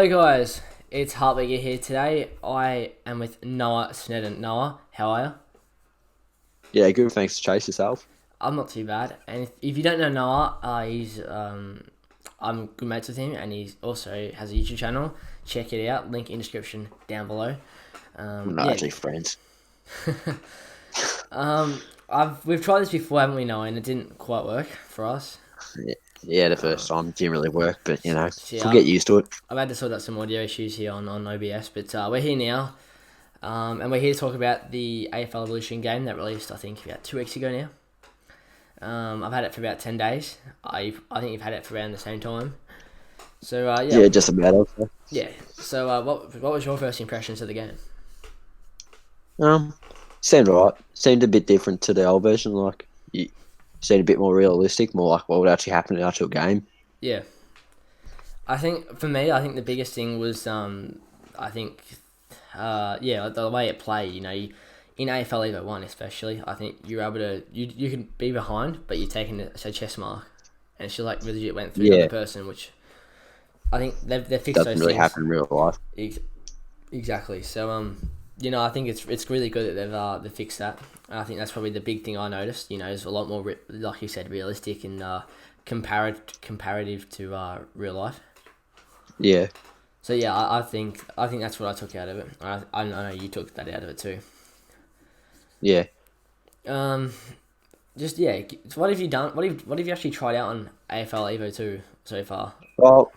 G'day guys, it's Hartwigga here today. I am with Noah Sneddon. Noah, how are you? Yeah, good. Thanks to Chase yourself. I'm not too bad. And if you don't know Noah, I'm good mates with him, and he also has a YouTube channel. Check it out. Link in description down below. We're not Yeah. actually friends. We've tried this before, haven't we, Noah? And it didn't quite work for us. Yeah, yeah, the first time didn't really work, but So we'll yeah, get used to it. I've had to sort out some audio issues here on OBS, but we're here now. And we're here to talk about the AFL Evolution game that released, I think, about 2 weeks ago now. I've had it for about 10 days. I think you've had it for around the same time. So, yeah. Yeah, just about. Okay. Yeah. So, what was your first impressions of the game? Um, Seemed alright. Seemed a bit different to the old version. Like, you seemed a bit more realistic, more like what would actually happen in an actual game. Yeah. I think, for me, I think the biggest thing was, the way it played, in AFL Evo 1 especially, I think you're able to, you can be behind, but you're taking a chest mark, and she legit went through the Yeah, other person, which I think they've fixed doesn't those really things. happen in real life. Exactly. So I think it's really good that they've fixed that. And I think that's probably the big thing I noticed. Is a lot more like you said, realistic and comparative to real life. Yeah, So yeah, I think that's what I took out of it. I know you took that out of it too. yeah. Um, just yeah. So what have you done? What have you actually tried out on AFL Evo 2 so far? Well,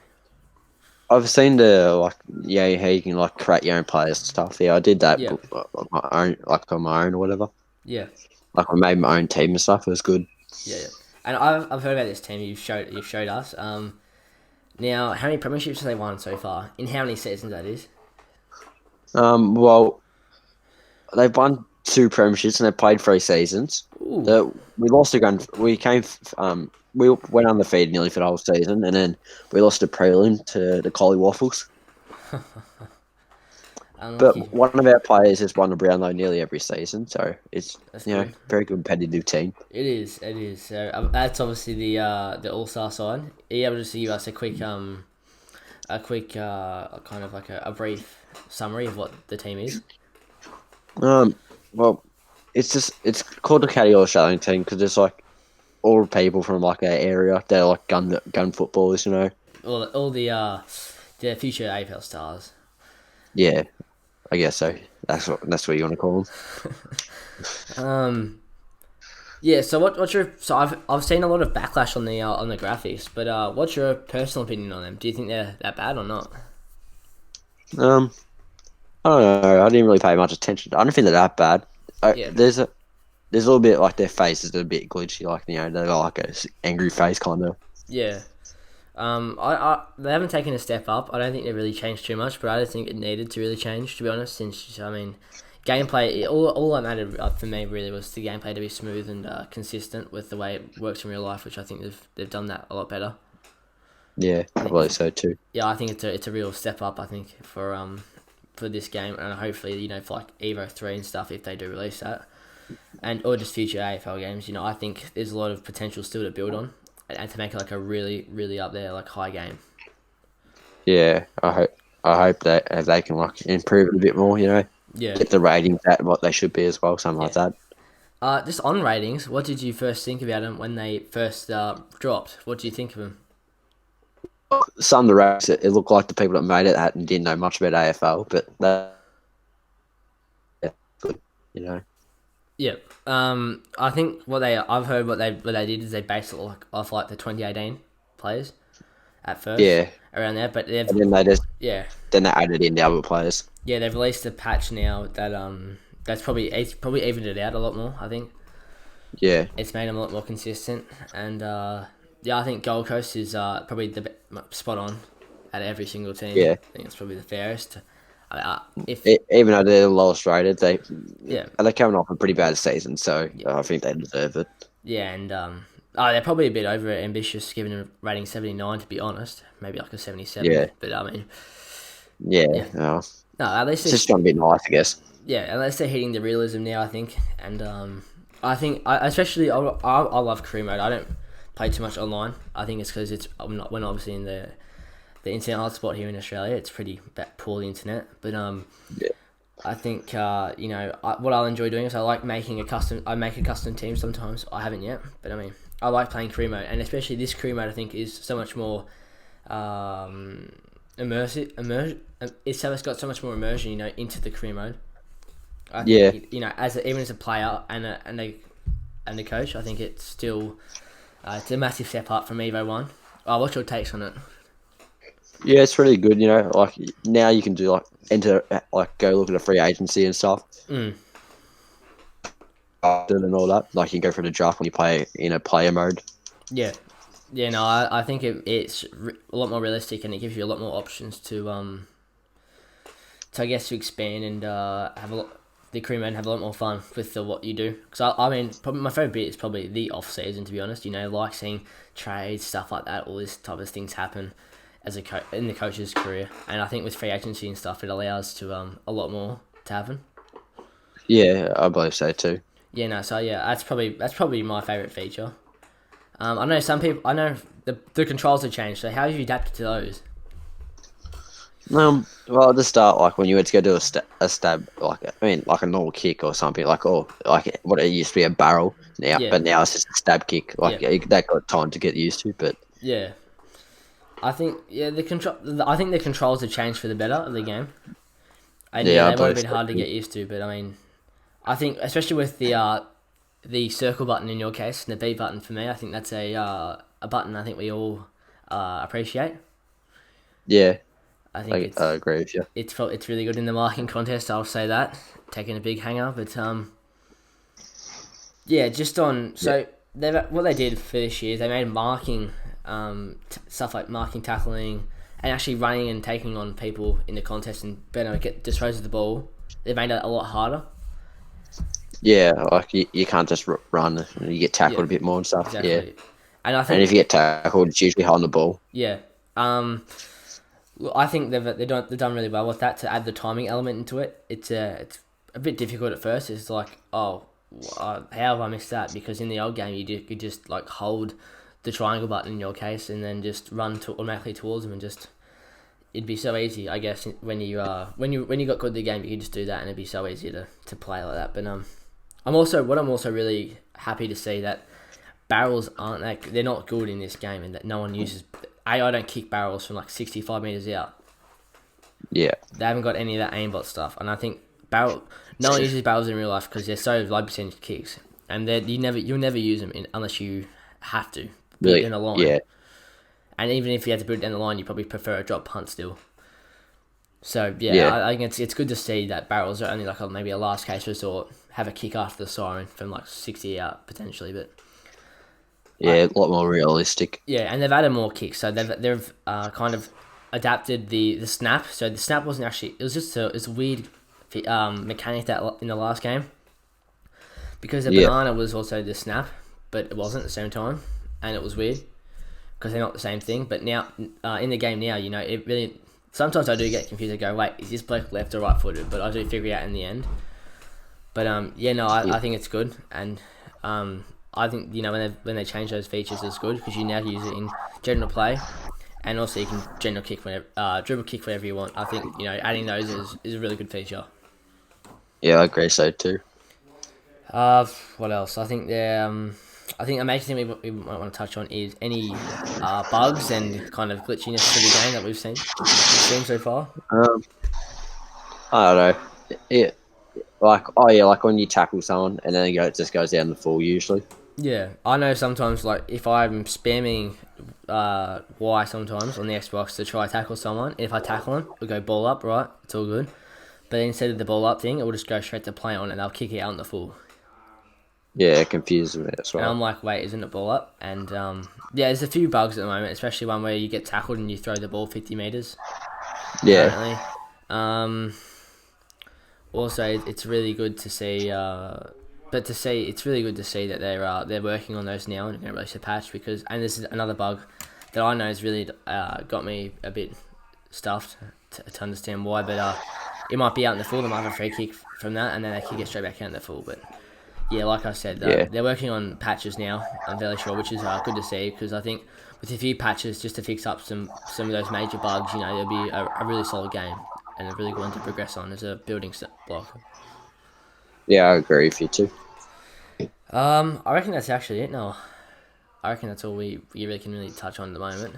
I've seen the how you can create your own players and stuff. Yeah, I did that Yeah, on my own, on my own or whatever. yeah, Like I made my own team and stuff. It was good. yeah. And I've heard about this team you've showed us. Now how many premierships have they won so far? In how many seasons that is? Well, they've won two premierships and they played 3 seasons. Ooh. We lost a gun. We went undefeated nearly for the whole season, and then we lost a prelim to the Collie Waffles. Unlucky. But one of our players has won the Brownlow nearly every season, so it's That's good. very competitive team. It is. It is. So that's obviously the All Star side. Are you able to give us a quick kind of like a brief summary of what the team is? Um, well, it's called the Caddy Australian team because it's like all people from like our area. They're like gun footballers, you know. All the future AFL stars. Yeah, I guess so. That's what you want to call them. Um. Yeah. So what's your I've seen a lot of backlash on the graphics, but what's your personal opinion on them? Do you think they're that bad or not? Um, I don't know. I didn't really pay much attention. I don't think they're that bad. Yeah. There's a little bit like their faces are a bit glitchy, like they got like a angry face kind of. Yeah. They haven't taken a step up. I don't think they really changed too much, but I don't think it needed to really change, to be honest. Since gameplay, all that mattered for me really was the gameplay to be smooth and consistent with the way it works in real life, which I think they've done that a lot better. Yeah, I believe so too. Yeah, I think it's a real step up. I think for this game, and hopefully for like Evo 3 and stuff if they do release that, and or just future AFL games. I think there's a lot of potential still to build on, and to make it like a really really up there like high game. Yeah, I hope that they can like improve it a bit more. Yeah, Get the ratings at what they should be as well, something like yeah. that. Just on ratings, what did you first think about them when they first dropped? What do you think of them? Some of the rates, it looked like the people that made it hadn't didn't know much about AFL, but that yeah, good. Yeah. I think I've heard what they did is they based it off like the 2018 players at first Yeah, around there, but they've and then yeah they added in the other players. yeah they've released a patch now that it's probably evened it out a lot more. I think Yeah, it's made them a lot more consistent, and yeah, I think Gold Coast is probably spot on at every single team. yeah. I think it's probably the fairest. If Even though they're the lowest rated, yeah they're coming off a pretty bad season, so yeah I think they deserve it. yeah, and they're probably a bit over ambitious, giving them a rating 79 to be honest, maybe like a 77. Yeah, But I mean, yeah. yeah, no, at least It's just trying to be nice, I guess. yeah, at least they're hitting the realism now. I think, and I think I love career mode. I don't play too much online. I think it's because we're not obviously in the the internet hotspot here in Australia. It's pretty poor, the internet, but Yeah. I think what I'll enjoy doing is I like making a custom. I make a custom team sometimes. I haven't yet, but I mean I like playing career mode, and especially this career mode I think is so much more immersive. It's got so much more immersion, into the career mode. I think, even as a player and a coach, I think it's still it's a massive step up from Evo 1. What's your takes on it? Yeah, it's really good. Like now you can do go look at a free agency and stuff. Mm. And all that. Like you can go for the draft when you play in a player mode. Yeah. Yeah, no, I think it's a lot more realistic, and it gives you a lot more options to I guess to expand and have the career mode and have a lot more fun with what you do. Because I mean, probably my favorite bit is probably the off season, to be honest. Like seeing trades, stuff like that, all this type of things happen as in the coach's career, and I think with free agency and stuff, it allows to a lot more to happen. Yeah, I believe so too. Yeah, no, so yeah, that's probably my favorite feature. I know some people. I know the controls have changed. So how have you adapted to those? Well, at the start, like when you went to go do a stab, like a normal kick or something, like what it used to be a barrel now, Yeah. but now it's just a stab kick. That got time to get used to, but Yeah, I think I think the controls have changed for the better of the game. And Yeah, I they were a believe bit so hard to too. get used to, but I mean, I think especially with the circle button in your case and the B button for me, I think that's a button I think we all appreciate. yeah, I think I agree with you. it's really good in the marking contest. I'll say that, taking a big hanger, but yeah, just on so what they did for this year is they made marking stuff like marking, tackling, and actually running and taking on people in the contest and being able to dispose of the ball. They made it a lot harder. Yeah, like you can't just run, you get tackled Yeah, a bit more and stuff. exactly. Yeah, And I and think if you get tackled, it's usually holding the ball. yeah, look, I think they've done really well with that to add the timing element into it. It's a bit difficult at first. It's like, how have I missed that? Because in the old game, you could just like hold the triangle button in your case and then just run automatically towards them, and just it'd be so easy. I guess when you got good at the game, you could just do that, and it'd be so easy to play like that. But I'm also really happy to see that barrels they're not good in this game, and that no one uses. I don't kick barrels from like 65 meters out. Yeah, They haven't got any of that aimbot stuff, and I think no one uses barrels in real life because they're so low percentage kicks, and you'll never use them unless you have to put really. it in a line. Yeah, And even if you had to put it down the line, you probably prefer a drop punt still. So Yeah. I think it's good to see that barrels are only like maybe a last case resort. Have a kick after the siren from like 60 out potentially, but yeah, a lot more realistic. yeah, and they've added more kicks. So they've kind of adapted the snap. So the snap wasn't actually. It was just it's a weird mechanic that in the last game, because the banana was also the snap, but it wasn't at the same time, and it was weird because they're not the same thing. But now in the game now, it really. Sometimes I do get confused. I go, wait, is this bloke left or right footed? But I do figure it out in the end. But I think it's good, and I think when they change those features, it's good because you now use it in general play, and also you can general kick dribble kick whenever you want. I think adding those is a really good feature. Yeah, I agree so too. What else? I think I think a major thing we might want to touch on is any bugs and kind of glitchiness to the game that we've seen so far. I don't know. Like when you tackle someone and then it just goes down the full usually. Yeah, I know sometimes like if I'm spamming Y sometimes on the Xbox to try to tackle someone, if I tackle them, it'll go ball up, right? It's all good. But instead of the ball up thing, it will just go straight to play on and they'll kick it out in the full. Yeah, it confuses me. That's right. And I'm like, wait, isn't it ball up? And there's a few bugs at the moment, especially one where you get tackled and you throw the ball 50 meters. Yeah. Apparently. Also, it's really good to see. It's really good to see that they're working on those now and they're going to release a patch and this is another bug that I know has really got me a bit stuffed to understand why. But it might be out in the full. They might have a free kick from that, and then they can get straight back out in the full. But yeah, like I said, they're working on patches now. I'm fairly sure, which is good to see because I think with a few patches just to fix up some of those major bugs, it'll be a really solid game and a really good one to progress on as a building block. Yeah, I agree with you too. I reckon that's actually it. No, I reckon that's all we really can really touch on at the moment.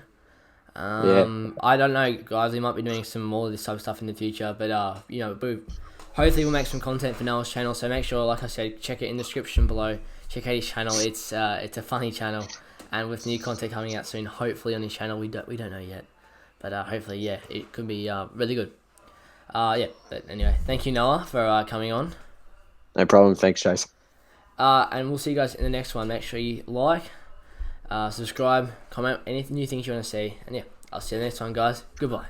I don't know, guys. We might be doing some more of this type of stuff in the future, but hopefully we'll make some content for Noah's channel. So make sure, like I said, check it in the description below. Check out his channel. It's a funny channel, and with new content coming out soon, hopefully on his channel, we don't know yet, but hopefully, it could be really good. But anyway, thank you, Noah, for coming on. No problem. Thanks, Chase. And we'll see you guys in the next one. Make sure you like, subscribe, comment, any new things you want to see. And I'll see you next time, guys. Goodbye.